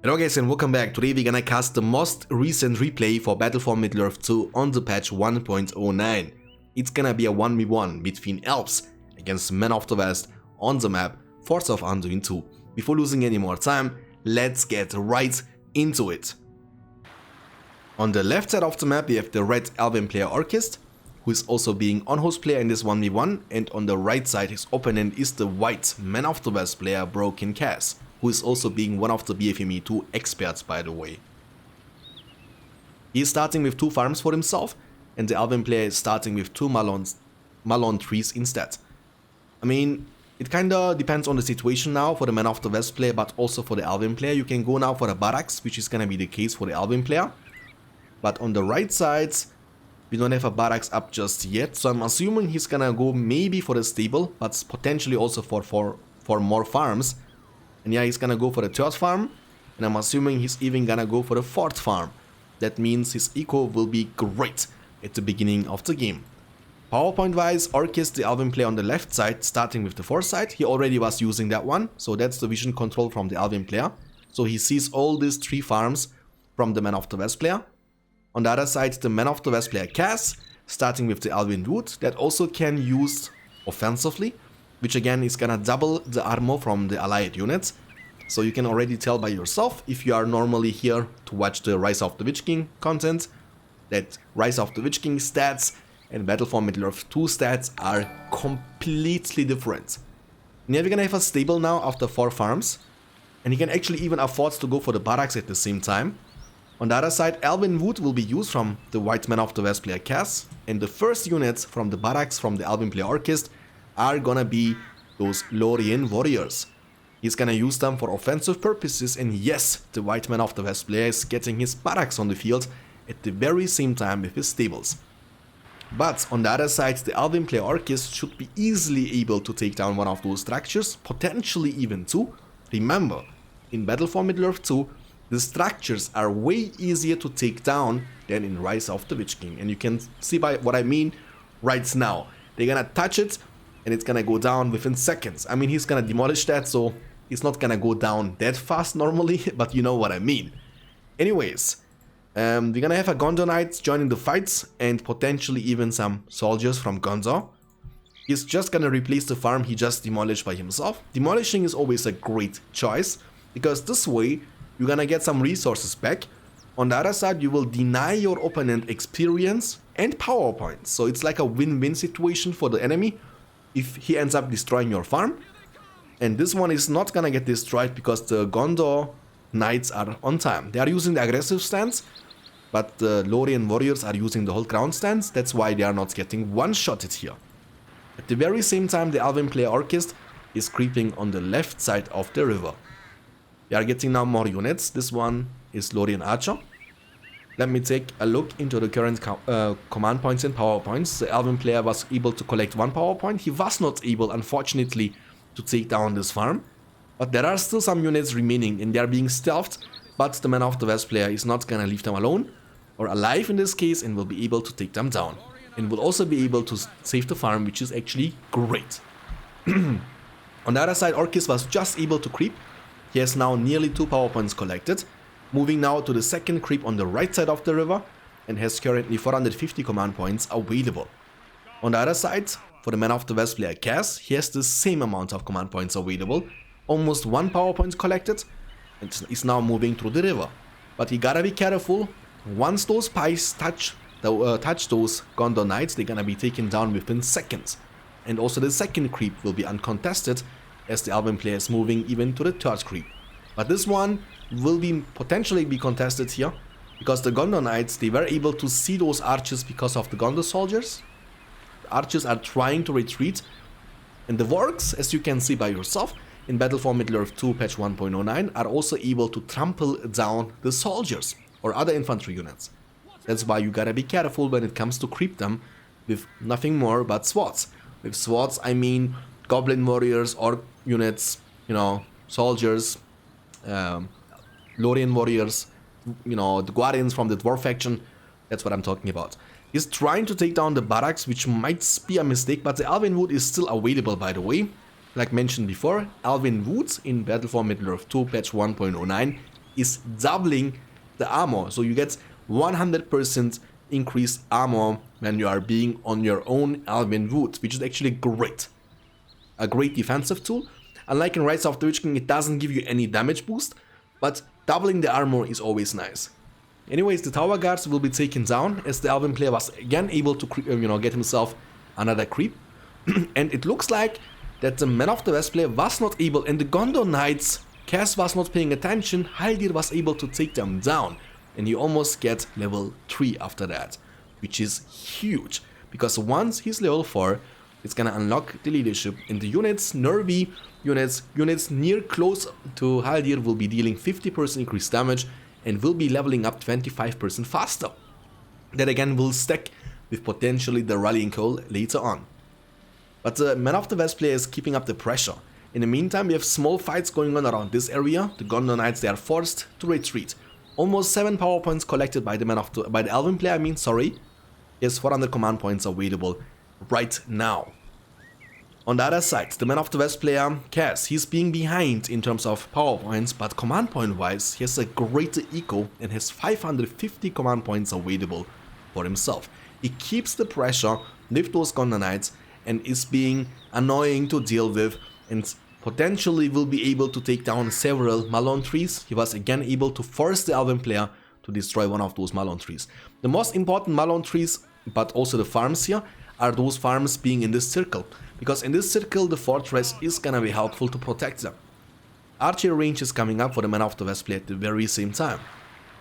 Hello guys and welcome back. Today we're gonna cast the most recent replay for Battle for Middle-earth 2 on the patch 1.09. It's gonna be a 1v1 between elves against men of the west on the map Forts of Anduin 2. Before losing any more time, let's get right into it. On the left side of the map we have the red elven player Orchist, who is also being on-host player in this 1v1, and on the right side his opponent is the white man of the west player Broken Cass, who is also being one of the BFME 2 experts, by the way. He is starting with 2 farms for himself, and the Elven player is starting with 2 Malon trees instead. I mean, it kinda depends on the situation now for the Man of the West player, but also for the Elven player. You can go now for the barracks, which is gonna be the case for the Elven player. But on the right side, we don't have a barracks up just yet, so I'm assuming he's gonna go maybe for the stable, but potentially also for more farms. And yeah, he's gonna go for the 3rd farm, and I'm assuming he's even gonna go for the 4th farm. That means his eco will be great at the beginning of the game. PowerPoint wise, Orchist, the Elven player on the left side, starting with the foresight, he already was using that one, so that's the vision control from the Elven player. So he sees all these 3 farms from the Man of the West player. On the other side, the Man of the West player Cass, starting with the Elven Wood, that also can use offensively, which again is gonna double the armor from the allied units. So you can already tell by yourself, if you are normally here to watch the Rise of the Witch King content, that Rise of the Witch King stats and Battle for Middle-earth 2 stats are completely different. And yeah, we're gonna have a stable now after 4 farms, and he can actually even afford to go for the barracks at the same time. On the other side, Elven Wood will be used from the White Man of the West player Cass, and the first units from the barracks from the Elven player Orchist are gonna be those LotR warriors. He's gonna use them for offensive purposes, and yes, the White Man of the West player is getting his barracks on the field at the very same time with his stables. But on the other side, the Elven player Orchist should be easily able to take down one of those structures, potentially even 2. Remember, in Battle for Middle-earth 2, the structures are way easier to take down than in Rise of the Witch King, and you can see by what I mean right now. They're gonna touch it, and it's gonna go down within seconds. I mean, he's gonna demolish that, so it's not gonna go down that fast normally, but you know what I mean. Anyways, we're gonna have a Gondor Knight joining the fights, and potentially even some soldiers from Gondor. He's just gonna replace the farm he just demolished by himself. Demolishing is always a great choice, because this way you're gonna get some resources back. On the other side, you will deny your opponent experience and power points, so it's like a win-win situation for the enemy if he ends up destroying your farm. And this one is not gonna get destroyed because the Gondor Knights are on time. They are using the aggressive stance, but the LotR warriors are using the whole ground stance. That's why they are not getting one-shotted here. At the very same time, the Elven player Orchist is creeping on the left side of the river. We are getting now more units. This one is LotR Archer. Let me take a look into the current command points and power points. The Elven player was able to collect 1 power point. He was not able, unfortunately, to take down this farm. But there are still some units remaining, and they are being stealthed. But the Man of the West player is not gonna leave them alone, or alive in this case, and will be able to take them down. And will also be able to save the farm, which is actually great. On the other side, Orchist was just able to creep. He has now nearly 2 power points collected. Moving now to the second creep on the right side of the river, and has currently 450 command points available. On the other side, for the Man of the West player Cass, he has the same amount of command points available, almost 1 power point collected, and is now moving through the river. But you gotta be careful, once those spies touch those Gondor Knights, they're gonna be taken down within seconds. And also the second creep will be uncontested, as the Elven player is moving even to the 3rd creep. But this one will potentially be contested here, because the Gondor Knights, they were able to see those archers because of the Gondor soldiers. The archers are trying to retreat, and the Wargs, as you can see by yourself, in Battle for Middle-earth 2 patch 1.09 are also able to trample down the soldiers or other infantry units. That's why you gotta be careful when it comes to creep them with nothing more but swords. With swords I mean goblin warriors or units, you know, soldiers, LotR warriors, you know, the guardians from the dwarf faction. That's what I'm talking about. He's trying to take down the barracks, which might be a mistake, but the Elven Wood is still available, by the way. Like mentioned before, Elven Woods in Battle for Middle-earth 2 patch 1.09 is doubling the armor. So you get 100% increased armor when you are being on your own Alduin Wood, which is actually great. A great defensive tool. Unlike in Rise of the Witch King, it doesn't give you any damage boost, but doubling the armor is always nice. Anyways, the tower guards will be taken down as the Alduin player was again able to get himself another creep. And it looks like that the Man of the West player was not able, and the Gondor Knights, Cass was not paying attention, Haldir was able to take them down. And you almost get level 3 after that, which is huge, because once he's level 4, it's gonna unlock the leadership, and the units, nervy units near close to Haldir will be dealing 50% increased damage and will be leveling up 25% faster. That again will stack with potentially the rallying call later on. But the Man of the West player is keeping up the pressure. In the meantime, we have small fights going on around this area. The Gondor Knights, they are forced to retreat. Almost 7 power points collected by the Alduin player, Yes, 400 command points available right now. On the other side, the Man of the West player, Cass, he's being behind in terms of power points, but command point wise, he has a greater eco and has 550 command points available for himself. He keeps the pressure with those Gondor Knights and is being annoying to deal with, and potentially will be able to take down several Malon trees. He was again able to force the Alduin player to destroy one of those Malon trees. The most important Malon trees, but also the farms here, are those farms being in this circle, because in this circle the fortress is gonna be helpful to protect them. Archery range is coming up for the Man of the West player at the very same time.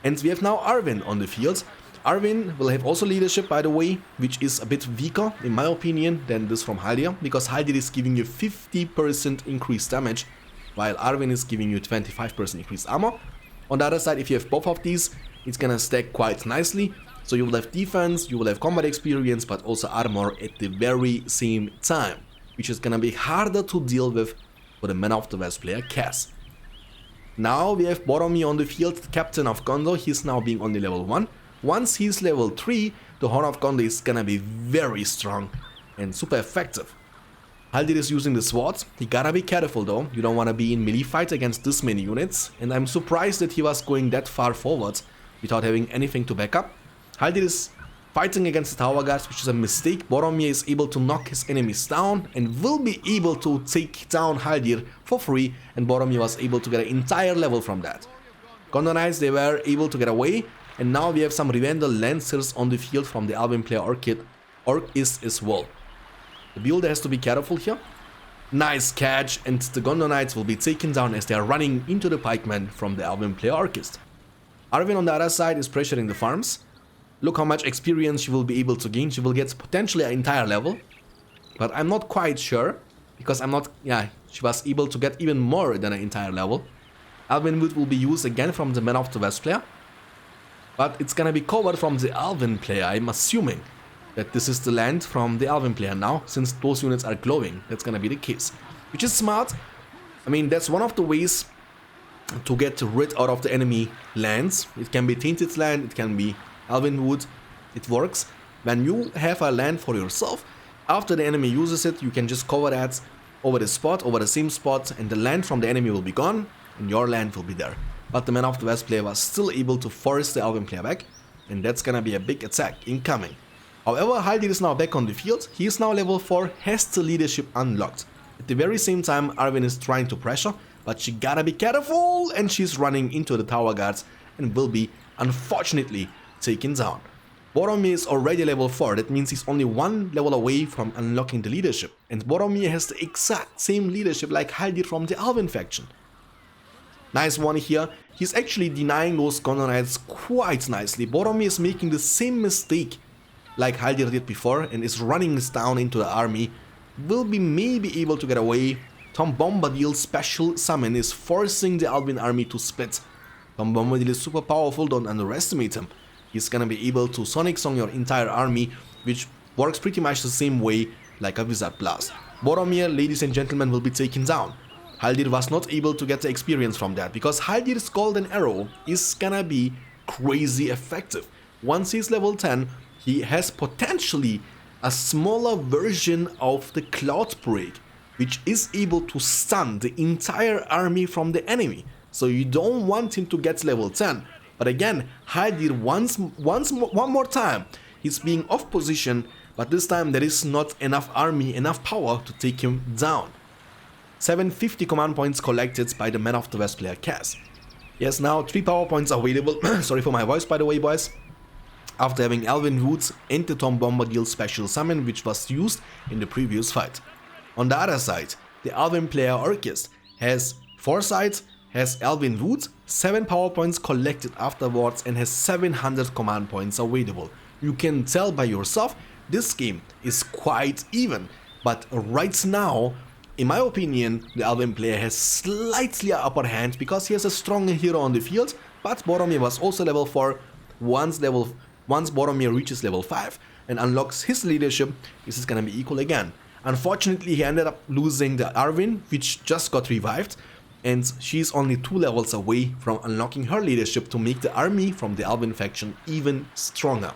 And we have now Arwen on the field. Arwen will have also leadership, by the way, which is a bit weaker in my opinion than this from Haldir, because Haldir is giving you 50% increased damage, while Arwen is giving you 25% increased armor. On the other side, if you have both of these, it's gonna stack quite nicely, so you will have defense, you will have combat experience, but also armor at the very same time, which is gonna be harder to deal with for the Man of the West player, Cass. Now we have Boromir on the field, the captain of Gondor. He's now being only level 1. Once he's level 3, the Horn of Gondor is gonna be very strong and super effective. Haldir is using the swords. He gotta be careful though, you don't wanna be in melee fight against this many units, and I'm surprised that he was going that far forward without having anything to back up. Haldir is fighting against the tower guards, which is a mistake. Boromir is able to knock his enemies down and will be able to take down Haldir for free, and Boromir was able to get an entire level from that. Gondor Knights, they were able to get away. And now we have some Rivendell Lancers on the field from the Alduin player Orcist as well. The builder has to be careful here. Nice catch, and the Gondor Knights will be taken down as they are running into the pikemen from the Alduin player Orcist. Arwen on the other side is pressuring the farms. Look how much experience she will be able to gain. She will get potentially an entire level, but I'm not quite sure, because she was able to get even more than an entire level. Alduin Wood will be used again from the Man of the West player, but it's gonna be covered from the Alduin player. I'm assuming that this is the land from the Alduin player now, since those units are glowing. That's gonna be the case, which is smart. That's one of the ways to get rid out of the enemy lands. It can be Tainted Land, it can be Alduin Wood. It works. When you have a land for yourself, after the enemy uses it, you can just cover that over the same spot, and the land from the enemy will be gone, and your land will be there. But the Man of the West player was still able to force the Alduin player back, and that's gonna be a big attack incoming. However, Haldir is now back on the field. He is now level 4, has the leadership unlocked. At the very same time, Arwen is trying to pressure, but she gotta be careful, and she's running into the tower guards and will be, unfortunately, taken down. Boromir is already level 4, that means he's only 1 level away from unlocking the leadership. And Boromir has the exact same leadership like Haldir from the Alduin faction. Nice one here. He's actually denying those Gondor Knights quite nicely. Boromir is making the same mistake like Haldir did before and is running down into the army. Will be maybe able to get away. Tom Bombadil's special summon is forcing the Alduin army to split. Tom Bombadil is super powerful, don't underestimate him. He's gonna be able to Sonic Song your entire army, which works pretty much the same way like a Wizard Blast. Boromir, ladies and gentlemen, will be taken down. Haldir was not able to get the experience from that, because Haldir's Golden Arrow is gonna be crazy effective. Once he's level 10, he has potentially a smaller version of the Cloud Break, which is able to stun the entire army from the enemy. so you don't want him to get level 10. But again, Heidir one more time. He's being off position, but this time there is not enough army, enough power to take him down. 750 command points collected by the Man of the West player Cass. He has now 3 power points available, sorry for my voice by the way boys, after having Alvin Woods and the Tom Bombadil special summon which was used in the previous fight. On the other side, the Alvin player Orchist has Foresight, has Alvin Woods, 7 power points collected afterwards and has 700 command points available. You can tell by yourself, this game is quite even, but right now, in my opinion, the Alvin player has slightly upper hand because he has a stronger hero on the field, but Boromir was also level 4. Once Boromir reaches level 5 and unlocks his leadership, this is gonna be equal again. Unfortunately, he ended up losing the Arwen, which just got revived, and she's only 2 levels away from unlocking her leadership to make the army from the Alvin faction even stronger.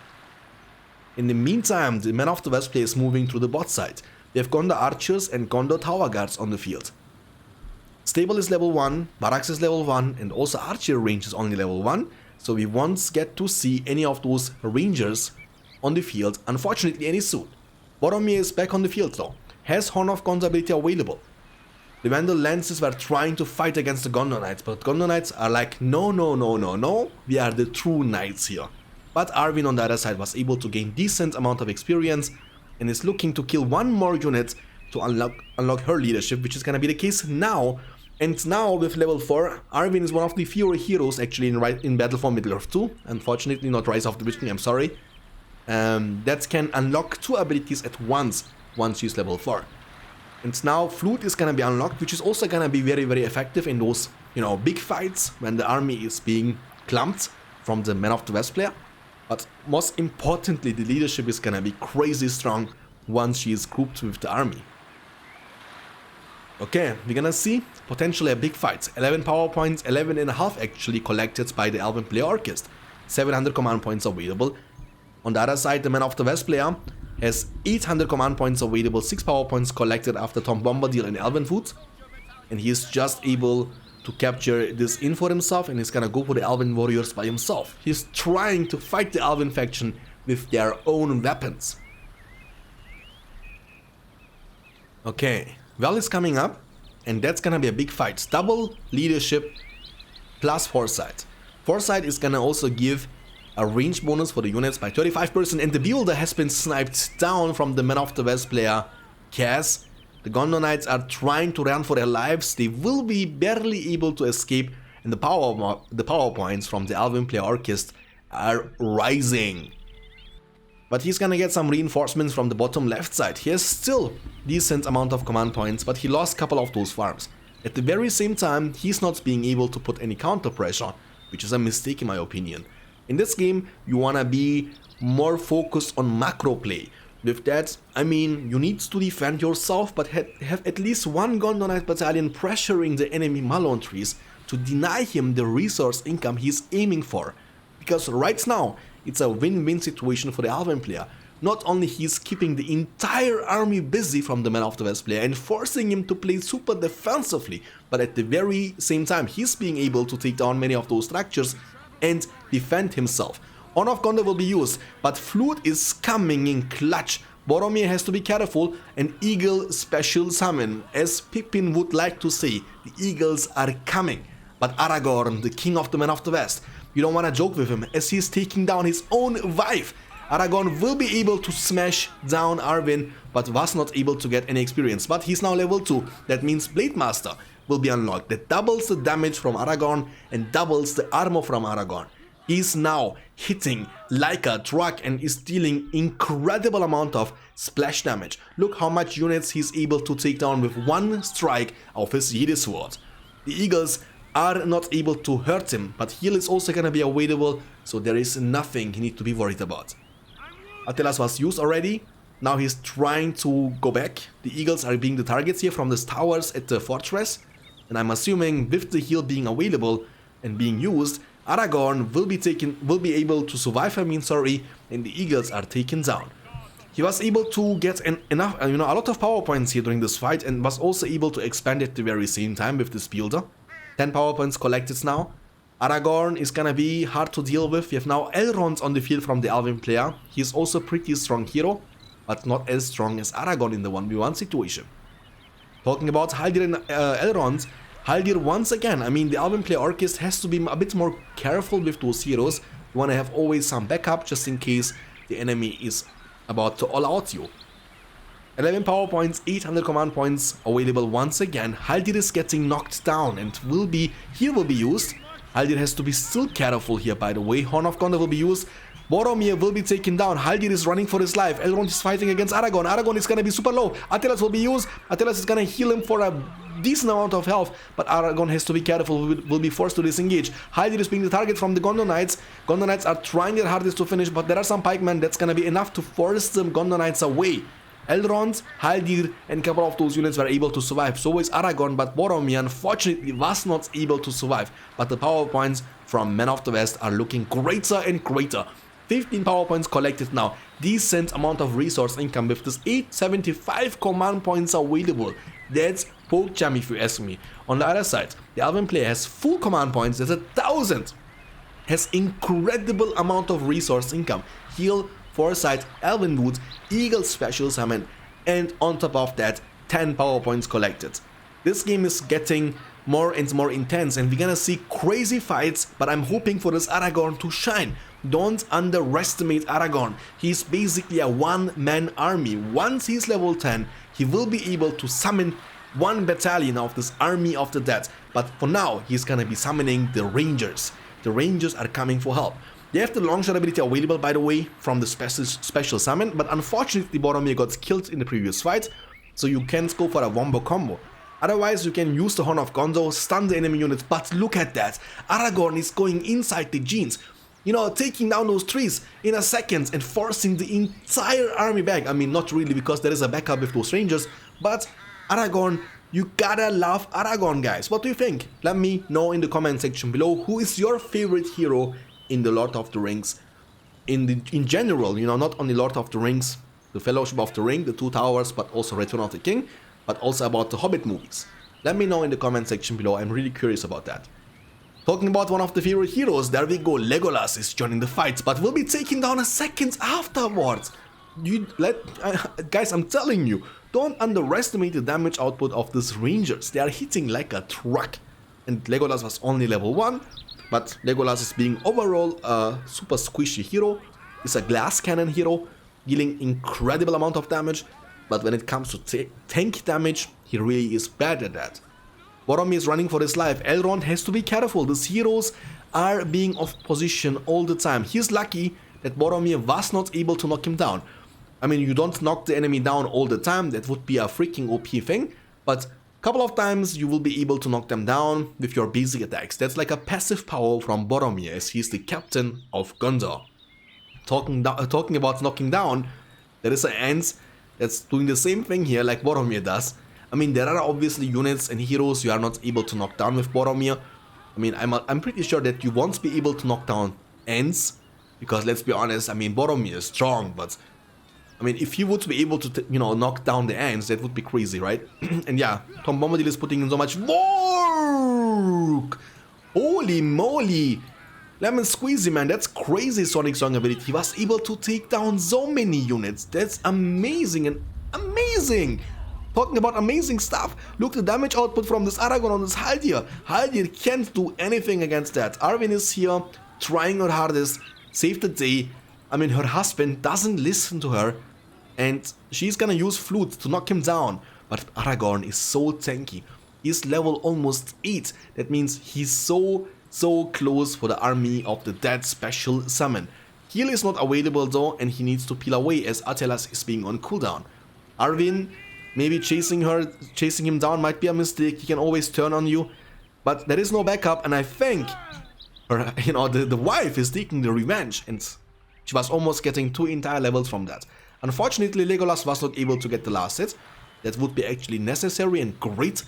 In the meantime, the Man of the West player is moving to the bot side. They have Gondor archers and Gondor tower guards on the field. Stable is level 1, Barracks is level 1, and also archer range is only level 1, so we won't get to see any of those rangers on the field, unfortunately any soon. Boromir is back on the field though, has Horn of Gondor ability available. The Vandal Lances were trying to fight against the Gondor Knights, but Gondor Knights are like, no, we are the true knights here. But Arwen on the other side was able to gain decent amount of experience and is looking to kill 1 more unit to unlock her leadership, which is gonna be the case now. And now with level 4, Arwen is one of the fewer heroes actually in Battle for Middle-earth 2, unfortunately not Rise of the Witch King, I'm sorry, that can unlock 2 abilities at once she's level 4. And now Flute is gonna be unlocked, which is also gonna be very, very effective in those, big fights when the army is being clumped from the Man of the West player. But most importantly, the leadership is gonna be crazy strong once she is grouped with the army. Okay, we're gonna see potentially a big fight. 11 power points, 11.5 actually collected by the Alvin player Orchist. 700 command points available. On the other side, the Man of the West player has 800 command points available, 6 power points collected after Tom Bombadil and Alvin Foot. And he is just able to capture this in for himself and he's gonna go for the Alvin warriors by himself. He's trying to fight the Alvin faction with their own weapons. Okay, Val is coming up and that's gonna be a big fight. Double leadership plus Foresight. Foresight is gonna also give a range bonus for the units by 35% and the builder has been sniped down from the Man of the West player Cass. The Gondor Knights are trying to run for their lives, they will be barely able to escape and the power points from the Alvin player Orchist are rising. But he's gonna get some reinforcements from the bottom left side. He has still decent amount of command points, but he lost a couple of those farms. At the very same time, he's not being able to put any counter pressure, which is a mistake in my opinion. In this game, you wanna be more focused on macro play. With that, I mean, you need to defend yourself, but have at least 1 Gondor Knight battalion pressuring the enemy Malone trees to deny him the resource income he's aiming for. Because right now, it's a win-win situation for the Alvin player. Not only he's keeping the entire army busy from the Man of the West player and forcing him to play super defensively, but at the very same time, he's being able to take down many of those structures and defend himself. Horn of Gondor will be used, but Flute is coming in clutch. Boromir has to be careful, an eagle special summon. As Pippin would like to say, the eagles are coming. But Aragorn, the king of the Men of the West, you don't want to joke with him as he's taking down his own wife. Aragorn will be able to smash down Arwen, but was not able to get any experience. But he's now level 2, that means Blade Master will be unlocked. That doubles the damage from Aragorn and doubles the armor from Aragorn. He's now hitting like a truck and is dealing incredible amount of splash damage. Look how much units he's able to take down with 1 strike of his Jedi sword. The eagles are not able to hurt him, but heal is also gonna be available, so there is nothing he needs to be worried about. Attilas was used already, now he's trying to go back. The eagles are being the targets here from the towers at the fortress, and I'm assuming with the heal being available and being used, Aragorn will be able to survive, and the eagles are taken down. He was able to get a lot of power points here during this fight and was also able to expand at the very same time with this builder. 10 power points collected now. Aragorn is gonna be hard to deal with. We have now Elrond on the field from the Alvin player. He's also a pretty strong hero, but not as strong as Aragorn in the 1v1 situation. Talking about Haldir and Elrond, Haldir once again, I mean the Alvin player Orchist has to be a bit more careful with those heroes. You wanna have always some backup just in case the enemy is about to all out you. 11 power points, 800 command points available once again. Haldir is getting knocked down and will be used. Haldir has to be still careful here, by the way. Horn of Gondor will be used. Boromir will be taken down. Haldir is running for his life. Elrond is fighting against Aragorn. Aragorn is gonna be super low. Attilas will be used. Attilas is gonna heal him for a decent amount of health, but Aragorn has to be careful, will be forced to disengage. Haldir is being the target from the Gondor Knights. Gondor Knights are trying their hardest to finish, but there are some pikemen that's gonna be enough to force the Gondor Knights away. Elrond, Haldir and a couple of those units were able to survive. So is Aragorn, but Boromir unfortunately was not able to survive. But the power points from Men of the West are looking greater and greater. 15 power points collected now. Decent amount of resource income with this 875 command points available. That's poke jam if you ask me. On the other side, the Alvin player has full command points. There's 1,000. Has incredible amount of resource income. Heal, Foresight, Elven Boots, Eagle Special Summon, and on top of that, 10 power points collected. This game is getting more and more intense and we're gonna see crazy fights, but I'm hoping for this Aragorn to shine. Don't underestimate Aragorn. He's basically a one-man army. Once he's level 10, he will be able to summon one battalion of this army of the dead. But for now, he's gonna be summoning the Rangers. The Rangers are coming for help. They have the long shot ability available, by the way, from the special summon, but unfortunately Boromir got killed in the previous fight, so you can't go for a wombo combo. Otherwise, you can use the Horn of Gondor, stun the enemy units, but look at that. Aragorn is going inside the genes, you know, taking down those trees in a second and forcing the entire army back. I mean, not really, because there is a backup with those Rangers, but Aragorn, you gotta love Aragorn, guys. What do you think? Let me know in the comment section below. Who is your favorite hero in the Lord of the Rings, in general, you know, not only Lord of the Rings, the Fellowship of the Ring, the Two Towers, but also Return of the King, but also about the Hobbit movies. Let me know in the comment section below, I'm really curious about that. Talking about one of the favorite heroes, there we go, Legolas is joining the fight, but will be taken down a second afterwards. Guys, I'm telling you, don't underestimate the damage output of these Rangers, they are hitting like a truck. And Legolas was only level 1, but Legolas is being overall a super squishy hero. He's a glass cannon hero, dealing incredible amount of damage, but when it comes to tank damage, he really is bad at that. Boromir is running for his life. Elrond has to be careful. These heroes are being off position all the time. He's lucky that Boromir was not able to knock him down. I mean, you don't knock the enemy down all the time, that would be a freaking OP thing, but couple of times you will be able to knock them down with your basic attacks. That's like a passive power from Boromir, as he's the captain of Gondor. Talking about knocking down, there is an Ents that's doing the same thing here like Boromir does. I mean, there are obviously units and heroes you are not able to knock down with Boromir. I mean, I'm pretty sure that you won't be able to knock down Ents, because let's be honest, I mean, Boromir is strong, but I mean, if he would be able to, you know, knock down the Ents, that would be crazy, right? And yeah, Tom Bombadil is putting in so much work! Holy moly! Lemon Squeezy, man, that's crazy Sonic Song ability. He was able to take down so many units. That's amazing and amazing! Talking about amazing stuff, look the damage output from this Aragorn on this Haldir. Haldir can't do anything against that. Arwen is here, trying her hardest, save the day. I mean, her husband doesn't listen to her, and she's gonna use flute to knock him down. But Aragorn is so tanky. He's level almost 8. That means he's so close for the army of the dead special summon. Heal is not available though, and he needs to peel away as Attilas is being on cooldown. Arwen, maybe chasing him down might be a mistake. He can always turn on you, but there is no backup, and I think her, you know, the wife is taking the revenge, and she was almost getting 2 entire levels from that. Unfortunately, Legolas was not able to get the last hit. That would be actually necessary and great.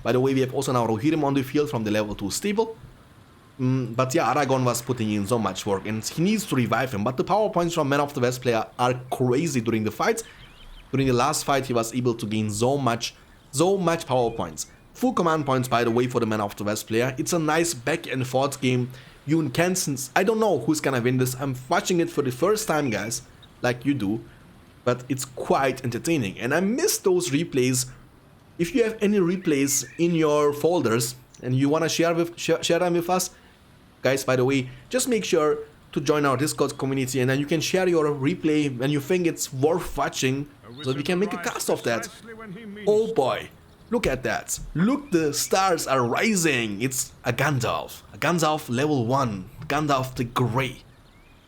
By the way, we have also now Rohirrim on the field from the level 2 stable. But yeah, Aragorn was putting in so much work, and he needs to revive him. But the power points from Men of the West player are crazy during the fight. During the last fight, he was able to gain so much power points. Full command points, by the way, for the Man of the West player. It's a nice back and forth game. You and Kansas, I don't know who's gonna win this. I'm watching it for the first time, guys, like you do, but it's quite entertaining. And I miss those replays. If you have any replays in your folders and you wanna share them with us, guys, by the way, just make sure to join our Discord community, and then you can share your replay when you think it's worth watching, so we can make a cast of that. Oh boy, look at that. Look, the stars are rising. It's a Gandalf level 1, Gandalf the Grey.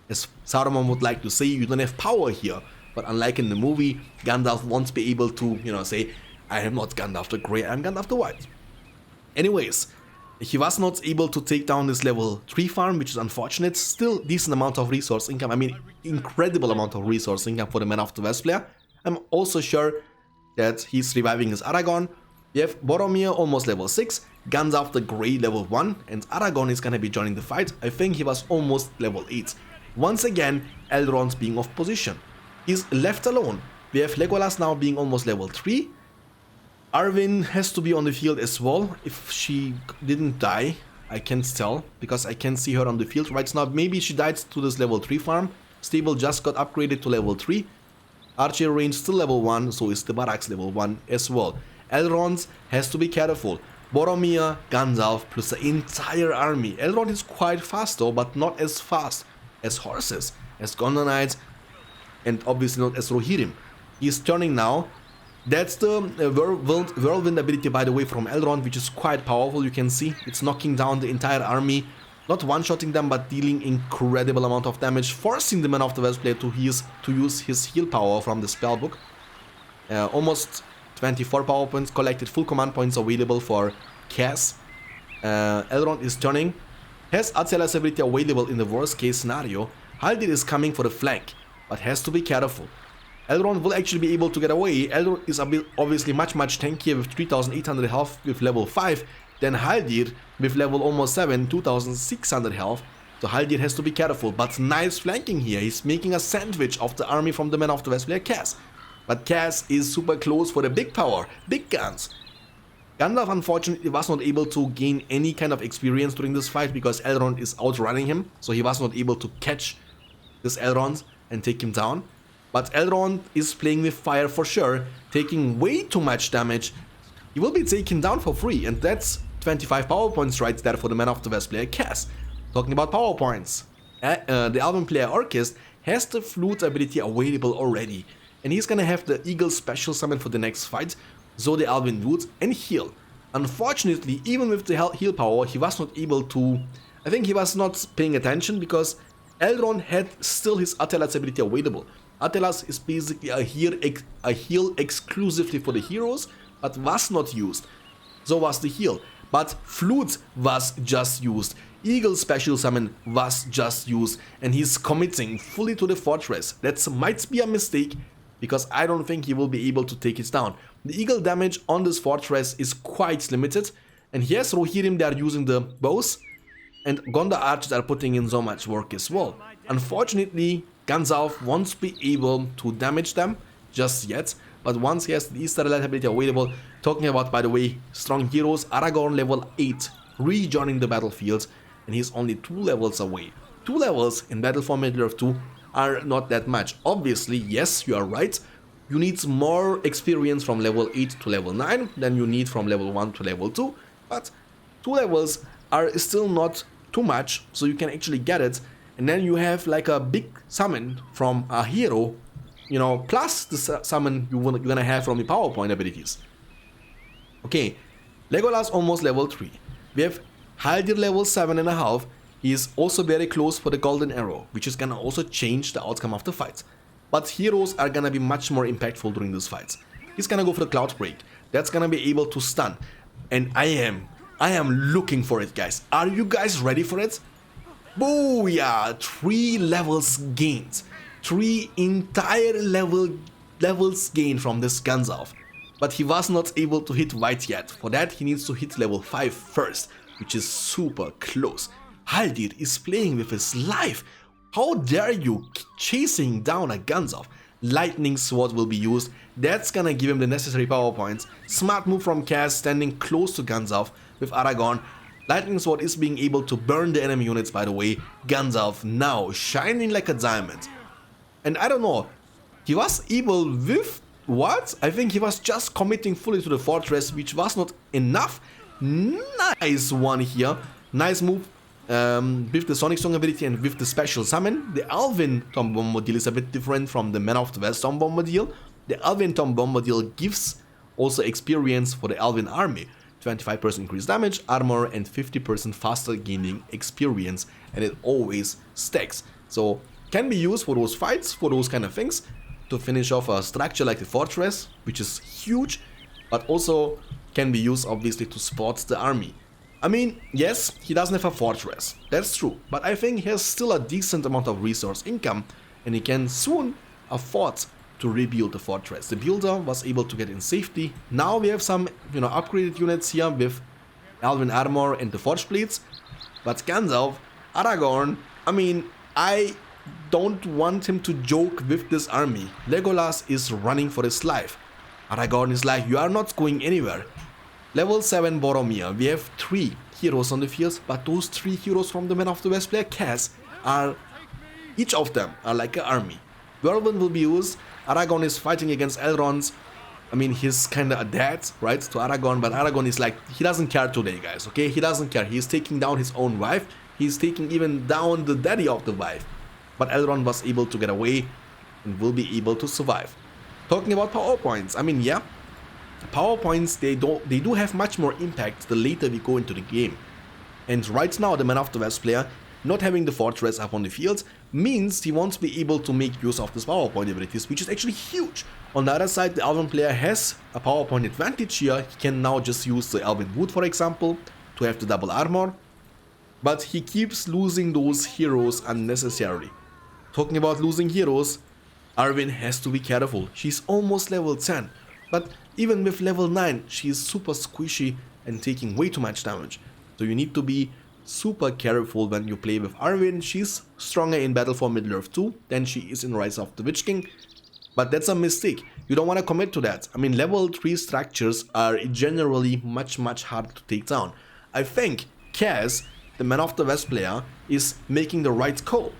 As Saruman would like to say, you don't have power here, but unlike in the movie, Gandalf won't be able to, say, I am not Gandalf the Grey, I'm Gandalf the White. Anyways, he was not able to take down this level 3 farm, which is unfortunate. Still decent amount of resource income. I mean, incredible amount of resource income for the Man of the West player. I'm also sure that he's reviving his Aragorn. We have Boromir almost level 6, Gandalf the Grey level 1, and Aragorn is gonna be joining the fight. I think he was almost level 8. Once again, Elrond's being off position. He's left alone. We have Legolas now being almost level 3. Arwen has to be on the field as well. If she didn't die, I can't tell, because I can't see her on the field right now. Maybe she died to this level 3 farm. Stable just got upgraded to level 3. Archer range still level 1, so is the barracks level 1 as well. Elrond has to be careful. Boromir, Gandalf, plus the entire army. Elrond is quite fast though, but not as fast as horses, as Gondor and obviously not as Rohirrim. He's turning now. That's the whirlwind ability, by the way, from Elrond, which is quite powerful. You can see it's knocking down the entire army, not one-shotting them, but dealing incredible amount of damage, forcing the Man of the West player to use his heal power from the spellbook. Almost 24 power points collected, full command points available for Cass. Elrond is turning, has Attila's ability available in the worst case scenario. Haldir is coming for the flank, but has to be careful. Elrond will actually be able to get away. Elrond is obviously much tankier with 3800 health with level 5 than Haldir with level almost 7, 2600 health. So Haldir has to be careful, but nice flanking here. He's making a sandwich of the army from the Man of the West player Cass. But Cass is super close for the big power, big guns. Gandalf unfortunately was not able to gain any kind of experience during this fight because Elrond is outrunning him, so he was not able to catch this Elrond and take him down. But Elrond is playing with fire for sure, taking way too much damage. He will be taken down for free, and that's 25 power points right there for the Man of the West player Cass. Talking about power points, the Elven player Orcust has the flute ability available already, and he's gonna have the Eagle special summon for the next fight, so the Elven wood and heal. Unfortunately, even with the heal power, he was not able to. I think he was not paying attention because Elrond had still his Attila's ability available. Attila's is basically a heal exclusively for the heroes, but was not used. So was the heal. But Flute was just used. Eagle special summon was just used. And he's committing fully to the fortress. That might be a mistake, because I don't think he will be able to take it down. The Eagle damage on this fortress is quite limited. And yes, Rohirrim, they are using the bows. And Gondor archers are putting in so much work as well. Unfortunately, Gandalf won't be able to damage them just yet, but once he has the Easter Light ability available, talking about, by the way, strong heroes, Aragorn level 8 rejoining the battlefield, and he's only 2 levels away. 2 levels in Battle for Middle-earth 2 are not that much. Obviously, yes, you are right, you need more experience from level 8 to level 9 than you need from level 1 to level 2, but 2 levels are still not too much, so you can actually get it. And then you have like a big summon from a hero, plus the summon you're gonna have from the PowerPoint abilities. Okay, Legolas almost level 3. We have Haldir level 7.5. He is also very close for the Golden Arrow, which is gonna also change the outcome of the fight. But heroes are gonna be much more impactful during this fight. He's gonna go for the Cloud Break. That's gonna be able to stun. And I am looking for it, guys. Are you guys ready for it? Booyah! 3 levels gained. 3 entire levels gained from this Gandalf. But he was not able to hit White yet. For that he needs to hit level 5 first, which is super close. Haldir is playing with his life. How dare you chasing down a Gandalf? Lightning Sword will be used. That's gonna give him the necessary power points. Smart move from Cass, standing close to Ganzalf with Aragorn. Lightning Sword is being able to burn the enemy units, by the way. Ganzalf now shining like a diamond. And I don't know, he was able with what? I think he was just committing fully to the fortress, which was not enough. Nice one here. Nice move with the Sonic Song ability and with the special summon. The Alvin Tom Bombadil is a bit different from the Man of the West Tom Bombadil. The Alvin Tom Bombadil gives also experience for the Alvin army. 25% increased damage, armor, and 50% faster gaining experience, and it always stacks. So can be used for those fights, for those kind of things, to finish off a structure like the fortress, which is huge, but also can be used obviously to support the army. I mean, yes, he doesn't have a fortress, that's true, but I think he has still a decent amount of resource income, and he can soon afford to rebuild the fortress. The builder was able to get in safety. Now we have some, upgraded units here with Alvin armor and the forge blades, but Gandalf, Aragorn, I mean, I don't want him to joke with this army. Legolas is running for his life. Aragorn is like, you are not going anywhere. Level 7 Boromir, we have 3 heroes on the field, but those 3 heroes from the Man of the West player Cass are, each of them are like an army. Whirlwind will be used. Aragorn is fighting against Elrond. I mean, he's kinda a dad, right, to Aragorn, but Aragorn is like, he doesn't care today, guys, okay? He doesn't care. He's taking down his own wife. He's taking even down the daddy of the wife. But Elrond was able to get away and will be able to survive. Talking about power points, I mean, yeah, power points, they do have much more impact the later we go into the game. And right now, the Man of the West player, not having the fortress up on the field, means he won't be able to make use of this power point abilities, which is actually huge. On the other side, the Elven player has a power point advantage here. He can now just use the Elven Wood, for example, to have the double armor. But he keeps losing those heroes unnecessarily. Talking about losing heroes, Arwen has to be careful. She's almost level 10, but even with level 9, she is super squishy and taking way too much damage. So you need to be super careful when you play with Arwen. She's stronger in Battle for Middle-earth 2 than she is in Rise of the Witch King, but that's a mistake. You don't want to commit to that. I mean, level 3 structures are generally much harder to take down. I think Cass, the Man of the West player, is making the right call.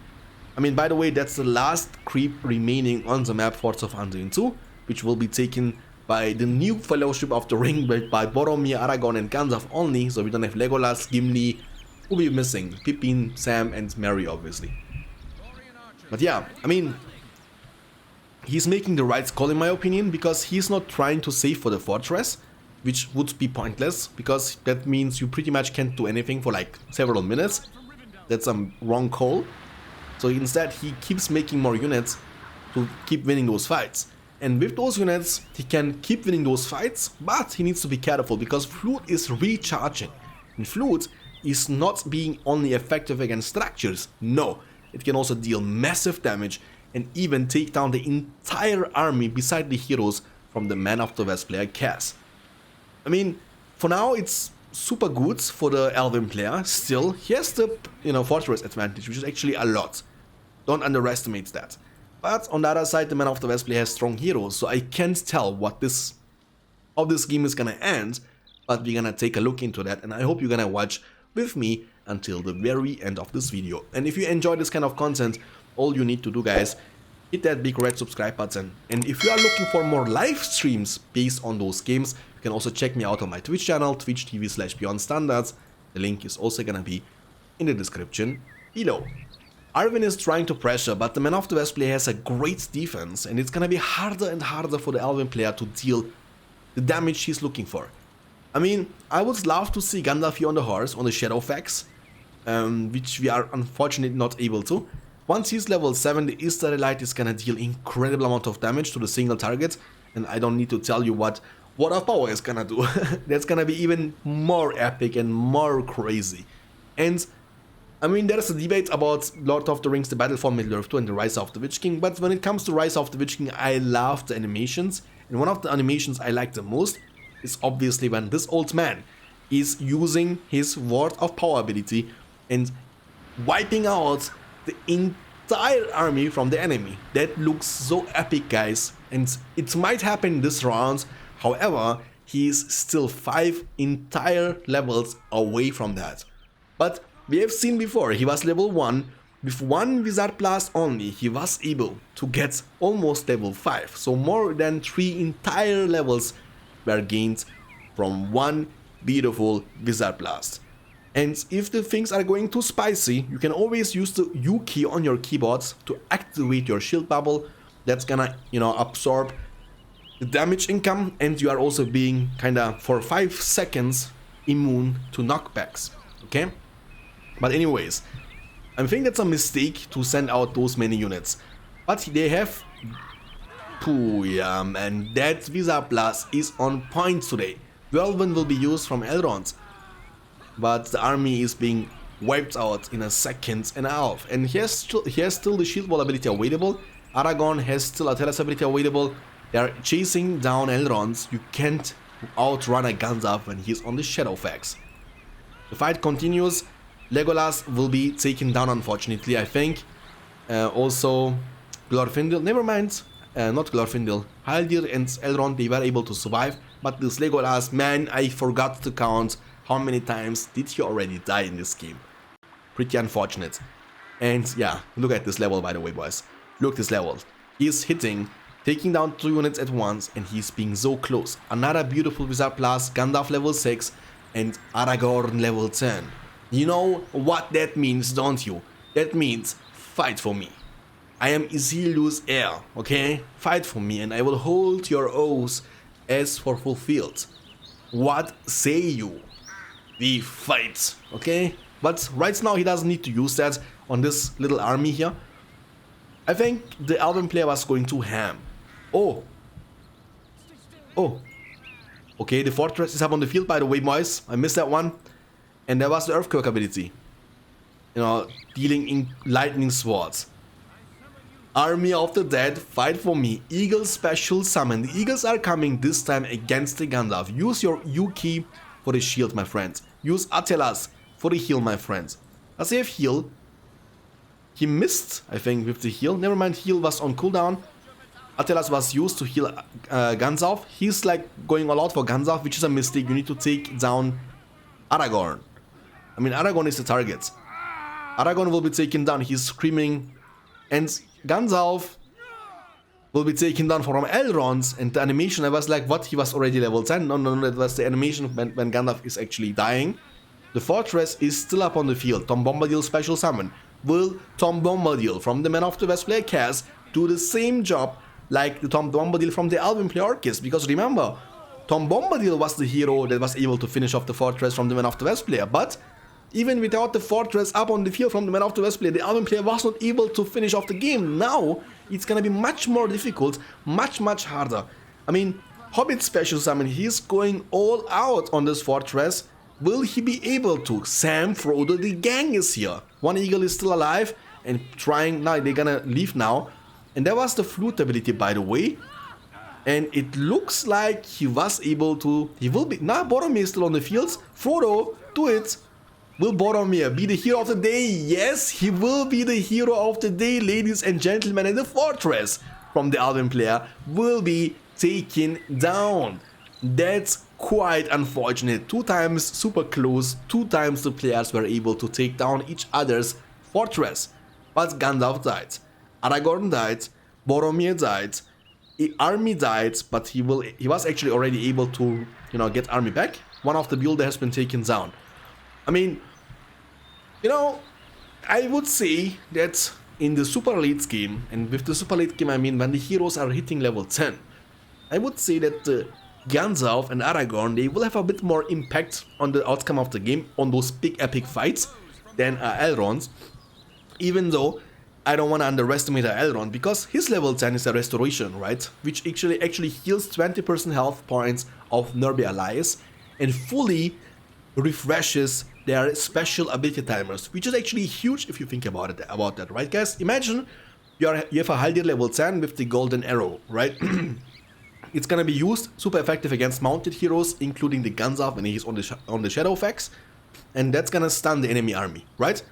I mean, by the way, that's the last creep remaining on the map for Anduin 2, which will be taken by the new Fellowship of the Ring built by Boromir, Aragorn and Gandalf only, so we don't have Legolas, Gimli, who will be missing, Pippin, Sam and Merry obviously. But yeah, I mean, he's making the right call in my opinion, because he's not trying to save for the fortress, which would be pointless, because that means you pretty much can't do anything for like several minutes. That's a wrong call. So instead he keeps making more units to keep winning those fights. And with those units he can keep winning those fights, but he needs to be careful because Flute is recharging. And Flute is not being only effective against structures, no, it can also deal massive damage and even take down the entire army beside the heroes from the Man of the West player Cass. I mean, for now it's super good for the Elven player. Still, he has the fortress advantage, which is actually a lot. Don't underestimate that. But on the other side, the Man of the West player has strong heroes, so I can't tell how this game is gonna end, but we're gonna take a look into that, and I hope you're gonna watch with me until the very end of this video. And if you enjoy this kind of content, all you need to do, guys, hit that big red subscribe button. And if you are looking for more live streams based on those games, you can also check me out on my Twitch channel, twitch.tv/BeyondStandards. The link is also gonna be in the description below. Arwen is trying to pressure, but the Man of the West player has a great defense, and it's gonna be harder and harder for the Elven player to deal the damage he's looking for. I mean, I would love to see Gandalf here on the horse, on the Shadowfax, which we are unfortunately not able to. Once he's level 7, the Israelite is gonna deal incredible amount of damage to the single target, and I don't need to tell you what of Power is gonna do. That's gonna be even more epic and more crazy. And I mean, there's a debate about Lord of the Rings, the Battle for Middle-earth 2 and the Rise of the Witch King, but when it comes to Rise of the Witch King, I love the animations, and one of the animations I like the most is obviously when this old man is using his Word of Power ability and wiping out the entire army from the enemy. That looks so epic, guys, and it might happen this round. However, he is still 5 entire levels away from that. But we have seen before, he was level 1, with 1 Wizard Blast only, he was able to get almost level 5. So more than 3 entire levels were gained from 1 beautiful Wizard Blast. And if the things are going too spicy, you can always use the U key on your keyboards to activate your shield bubble. That's gonna, absorb the damage income, and you are also being kinda for 5 seconds immune to knockbacks, okay? But anyways, I think that's a mistake to send out those many units. But they have... and that Wizard Blast is on point today. Whirlwind will be used from Elrond, but the army is being wiped out in a second and a half. And he has still the shield wall ability available. Aragorn has still a Telas ability available. They are chasing down Elrond. You can't outrun a Gandalf when he's on the Shadowfax. The fight continues. Legolas will be taken down, unfortunately, I think. Also, Glorfindel, never mind. Not Glorfindel. Haldir and Elrond, they were able to survive. But this Legolas, man, I forgot to count how many times did he already die in this game. Pretty unfortunate. And yeah, look at this level, by the way, boys. Look at this level. He's hitting, taking down 2 units at once, and he's being so close. Another beautiful Wizard Blast, Gandalf level 6, and Aragorn level 10. You know what that means, don't you? That means fight for me. I am Isildur's heir, okay? Fight for me, and I will hold your oaths as for fulfilled. What say you? We fight, okay? But right now he doesn't need to use that on this little army here. I think the Elven player was going to ham. Oh. Okay, the fortress is up on the field, by the way, boys. I missed that one. And there was the Earthquake ability. Dealing in lightning swords. Army of the Dead, fight for me. Eagle special summon. The Eagles are coming this time against the Gandalf. Use your U key for the shield, my friends. Use Atelas for the heal, my friends. Does he have heal? He missed, I think, with the heal. Never mind, heal was on cooldown. Atelas was used to heal Gandalf. He's like going all out for Gandalf, which is a mistake. You need to take down Aragorn. I mean, Aragorn is the target. Aragorn will be taken down. He's screaming. And Gandalf will be taken down from Elrond. And the animation, I was like, what? He was already level 10? No, that was the animation when Gandalf is actually dying. The fortress is still up on the field. Tom Bombadil special summon. Will Tom Bombadil from the Man of the West player cast do the same job like the Tom Bombadil from the Elven player Orcus? Because remember, Tom Bombadil was the hero that was able to finish off the fortress from the Man of the West player. But even without the fortress up on the field from the Man of the West player, the Elven player was not able to finish off the game. Now, it's gonna be much more difficult, much harder. I mean, Hobbit special summon, he's going all out on this fortress. Will he be able to? Sam, Frodo, the gang is here. One eagle is still alive and trying. Now they're gonna leave now. And that was the flute ability, by the way. And it looks like he was able to. He will be. Now Boromir is still on the fields. Frodo, do it. Will Boromir be the hero of the day? Yes, he will be the hero of the day, ladies and gentlemen. And the fortress from the Elven player will be taken down. That's quite unfortunate. 2 times super close, 2 times the players were able to take down each other's fortress. But Gandalf died, Aragorn died, Boromir died, army died, but he was actually already able to, get army back. One of the builder has been taken down. I mean, I would say that in the super late game, and with the super late game I mean when the heroes are hitting level 10, I would say that Gandalf and Aragorn, they will have a bit more impact on the outcome of the game, on those big epic fights, than Elrond. Even though I don't want to underestimate Elrond, because his level 10 is a restoration, right? Which actually heals 20% health points of nearby allies and fully refreshes their special ability timers, which is actually huge if you think about that, right, guys? Imagine you have a Haldir level 10 with the golden arrow, right? It's gonna be used super effective against mounted heroes, including the Gandalf when he's on the Shadowfax, and that's gonna stun the enemy army, right?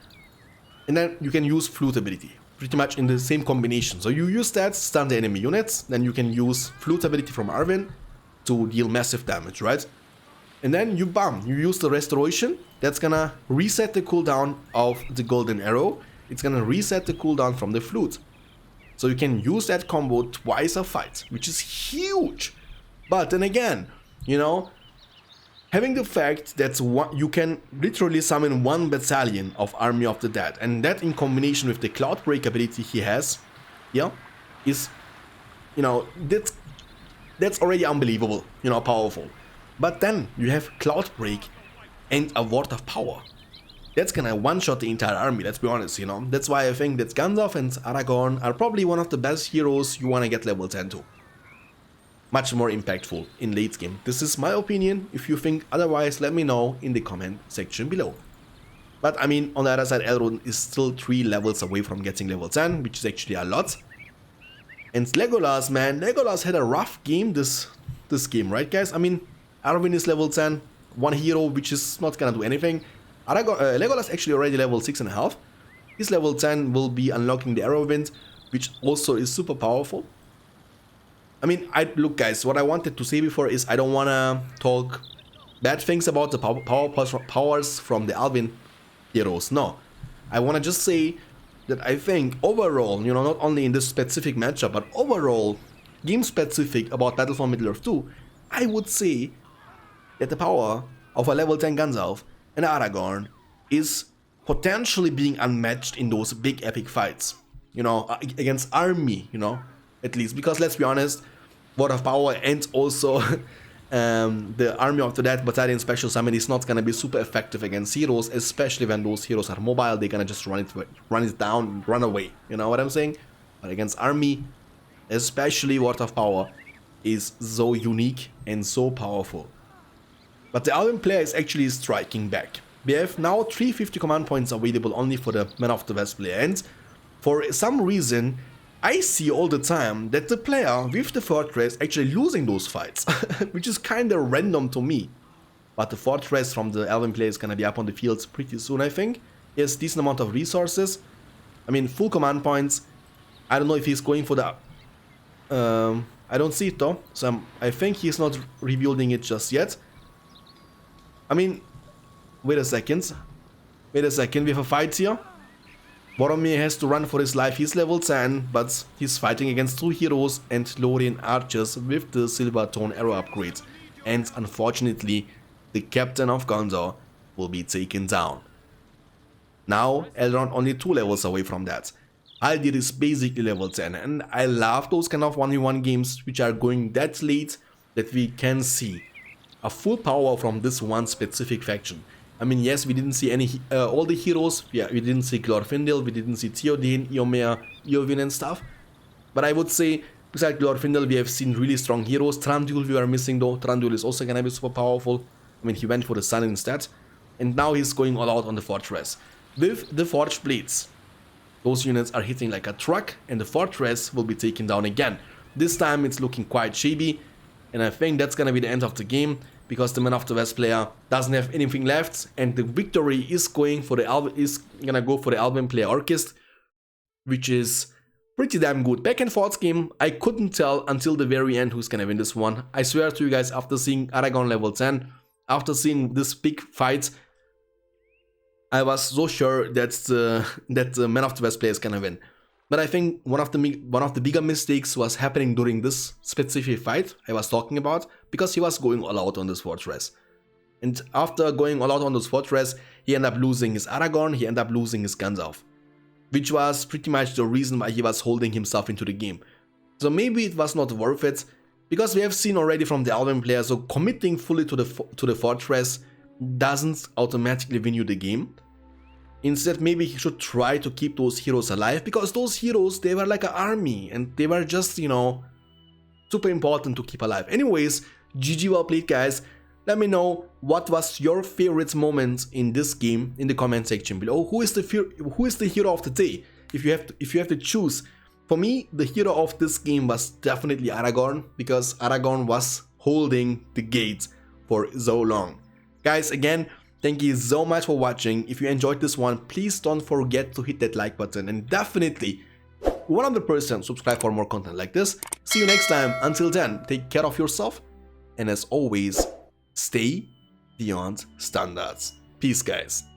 And then you can use flute ability. pretty much in the same combination. So you use that, stun the enemy units, then you can use Flute ability from Anduin to deal massive damage, right? And then you use the restoration, that's gonna reset the cooldown of the golden arrow, it's gonna reset the cooldown from the flute. So you can use that combo twice a fight, which is huge. But then again, you know, having the fact that you can literally summon one battalion of Army of the Dead, and that in combination with the Cloud Break ability he has, yeah, is, you know, that's already unbelievable, you know, powerful. But then you have Cloud Break and a Word of Power. That's gonna one-shot the entire army, let's be honest, you know. That's why I think that Gandalf and Aragorn are probably one of the best heroes you wanna get level 10 to. Much more impactful in late game. This is my opinion. If you think otherwise, let me know in the comment section below. But I mean, on the other side, Elrond is still 3 levels away from getting level 10, which is actually a lot. And Legolas, man, Legolas had a rough game this game, right guys? I mean, Arwen is level 10, one hero which is not gonna do anything. Legolas actually already level 6.5. His level 10 will be unlocking the Arrow Wind, which also is super powerful. I mean, look guys, what I wanted to say before is I don't wanna talk bad things about the powers from the Alvin heroes, no. I wanna just say that I think overall, you know, not only in this specific matchup, but overall, game specific about Battle for Middle-earth 2, I would say that the power of a level 10 Gandalf and Aragorn is potentially being unmatched in those big epic fights, you know, against army, you know, at least, because let's be honest, Word of Power and also the Army of the Dead Battalion Special Summon is not gonna be super effective against heroes, especially when those heroes are mobile. They're gonna just run it down, run away, you know what I'm saying? But against army, especially Word of Power is so unique and so powerful. But the Alvin player is actually striking back. We have now 350 command points available only for the Man of the West player, and for some reason I see all the time that the player with the fortress actually losing those fights, which is kinda random to me. But the fortress from the Alvin player is gonna be up on the field pretty soon, I think. He has a decent amount of resources. I mean, full command points. I don't know if he's going for the... I don't see it though, so I think he's not rebuilding it just yet. I mean, wait a second, we have a fight here. Boromir has to run for his life, he's level 10, but he's fighting against 2 heroes and Lorien archers with the Silver Tone arrow upgrade. And unfortunately, the captain of Gondor will be taken down. Now, Elrond only 2 levels away from that. Haldir is basically level 10, and I love those kind of 1v1 games which are going that late that we can see a full power from this one specific faction. I mean, yes, we didn't see any all the heroes. Yeah, we didn't see Glorfindel, we didn't see Theoden, Eomer, Eowyn and stuff. But I would say, besides Glorfindel, we have seen really strong heroes. Thranduil we are missing though. Thranduil is also gonna be super powerful. I mean, he went for the sun instead. And now he's going all out on the fortress. With the Forged Blades, those units are hitting like a truck, and the fortress will be taken down again. This time it's looking quite shabby. And I think that's gonna be the end of the game, because the Man of the West player doesn't have anything left, and the victory is going for the Alvin player Orchist, which is pretty damn good. Back and forth game, I couldn't tell until the very end who's gonna win this one. I swear to you guys, after seeing Aragorn level 10, after seeing this big fight, I was so sure that the Man of the West player is gonna win. But I think one of the bigger mistakes was happening during this specific fight I was talking about, because he was going all out on this fortress. And after going all out on this fortress, he ended up losing his Aragorn, he ended up losing his Gandalf, which was pretty much the reason why he was holding himself into the game. So maybe it was not worth it, because we have seen already from the Alvin player, so committing fully to the fortress doesn't automatically win you the game. Instead, maybe he should try to keep those heroes alive, because those heroes, they were like an army, and they were just, you know, super important to keep alive. Anyways, GG, well played guys. Let me know what was your favorite moment in this game in the comment section below. Who is the hero of the day? If you have to choose. For me, the hero of this game was definitely Aragorn, because Aragorn was holding the gate for so long. Guys, again, thank you so much for watching. If you enjoyed this one, please don't forget to hit that like button, and definitely 100% subscribe for more content like this. See you next time. Until then, take care of yourself, and as always, stay beyond standards. Peace, guys.